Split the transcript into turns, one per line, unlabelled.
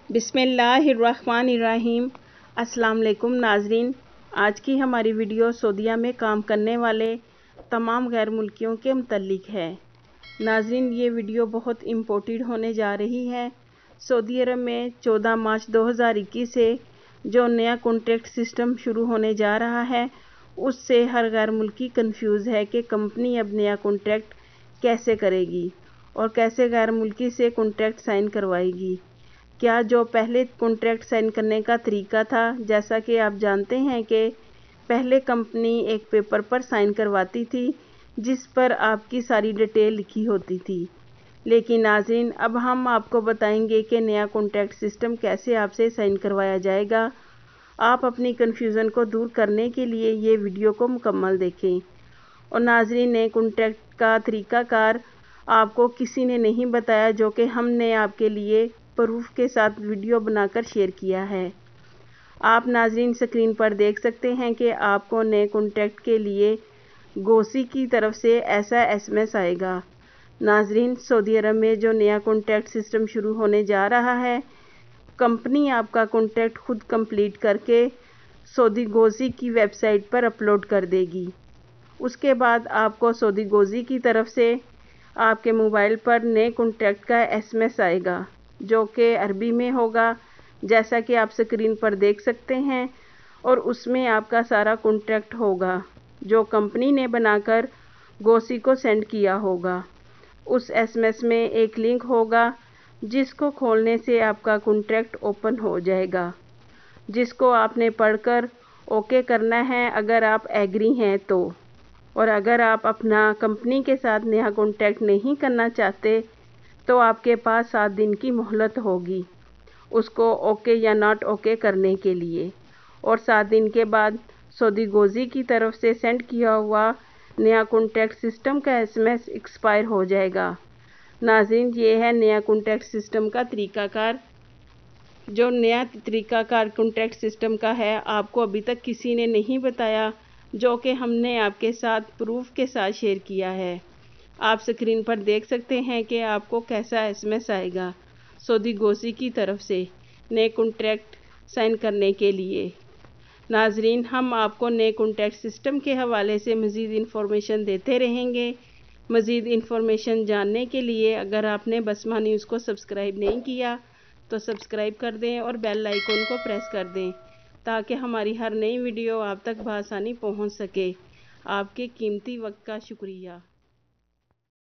بسم اللہ الرحمن الرحیم۔ السلام علیکم ناظرین، آج کی ہماری ویڈیو سعودیہ میں کام کرنے والے تمام غیر ملکیوں کے متعلق ہے۔ ناظرین، یہ ویڈیو بہت امپورٹنٹ ہونے جا رہی ہے۔ سعودی عرب میں 14 مارچ 2021 سے جو نیا کانٹریکٹ سسٹم شروع ہونے جا رہا ہے، اس سے ہر غیر ملکی کنفیوز ہے کہ کمپنی اب نیا کانٹریکٹ کیسے کرے گی اور کیسے غیر ملکی سے کانٹریکٹ سائن کروائے گی۔ کیا جو پہلے کانٹریکٹ سائن کرنے کا طریقہ تھا، جیسا کہ آپ جانتے ہیں کہ پہلے کمپنی ایک پیپر پر سائن کرواتی تھی جس پر آپ کی ساری ڈیٹیل لکھی ہوتی تھی، لیکن ناظرین اب ہم آپ کو بتائیں گے کہ نیا کانٹریکٹ سسٹم کیسے آپ سے سائن کروایا جائے گا۔ آپ اپنی کنفیوژن کو دور کرنے کے لیے یہ ویڈیو کو مکمل دیکھیں۔ اور ناظرین، نئے کانٹریکٹ کا طریقہ کار آپ کو کسی نے نہیں بتایا، جو کہ ہم نے آپ کے لیے پروف کے ساتھ ویڈیو بنا کر شیئر کیا ہے۔ آپ ناظرین اسکرین پر دیکھ سکتے ہیں کہ آپ کو نئے کانٹریکٹ کے لیے گوسی کی طرف سے ایسا SMS آئے گا۔ ناظرین، سعودی عرب میں جو نیا کانٹریکٹ سسٹم شروع ہونے جا رہا ہے، کمپنی آپ کا کانٹریکٹ خود کمپلیٹ کر کے سعودی گوسی کی ویب سائٹ پر اپلوڈ کر دے گی۔ اس کے بعد آپ کو سعودی گوسی کی طرف سے آپ کے موبائل پر نئے کانٹریکٹ کا SMS آئے گا، جو کہ عربی میں ہوگا، جیسا کہ آپ اسکرین پر دیکھ سکتے ہیں، اور اس میں آپ کا سارا کانٹریکٹ ہوگا جو کمپنی نے بنا کر گوسی کو سینڈ کیا ہوگا۔ اس SMS میں ایک لنک ہوگا جس کو کھولنے سے آپ کا کانٹریکٹ اوپن ہو جائے گا، جس کو آپ نے پڑھ کر اوکے کرنا ہے اگر آپ ایگری ہیں تو۔ اور اگر آپ اپنا کمپنی کے ساتھ نیا کانٹریکٹ نہیں کرنا چاہتے تو آپ کے پاس 7 دن کی مہلت ہوگی اس کو اوکے یا ناٹ اوکے کرنے کے لیے، اور 7 دن کے بعد سعودی گوسی کی طرف سے سینڈ کیا ہوا نیا کانٹریکٹ سسٹم کا SMS ایکسپائر ہو جائے گا۔ ناظرین، یہ ہے نیا کانٹریکٹ سسٹم کا طریقہ کار۔ جو نیا طریقہ کار کانٹریکٹ سسٹم کا ہے، آپ کو ابھی تک کسی نے نہیں بتایا، جو کہ ہم نے آپ کے ساتھ پروف کے ساتھ شیئر کیا ہے۔ آپ اسکرین پر دیکھ سکتے ہیں کہ آپ کو کیسا SMS آئے گا سعودی گوسی کی طرف سے نئے کانٹریکٹ سائن کرنے کے لیے۔ ناظرین، ہم آپ کو نئے کانٹریکٹ سسٹم کے حوالے سے مزید انفارمیشن دیتے رہیں گے۔ مزید انفارمیشن جاننے کے لیے اگر آپ نے بسمہ نیوز کو سبسکرائب نہیں کیا تو سبسکرائب کر دیں اور بیل آئیکن کو پریس کر دیں تاکہ ہماری ہر نئی ویڈیو آپ تک بآسانی پہنچ سکے۔ آپ کے قیمتی وقت کا شکریہ۔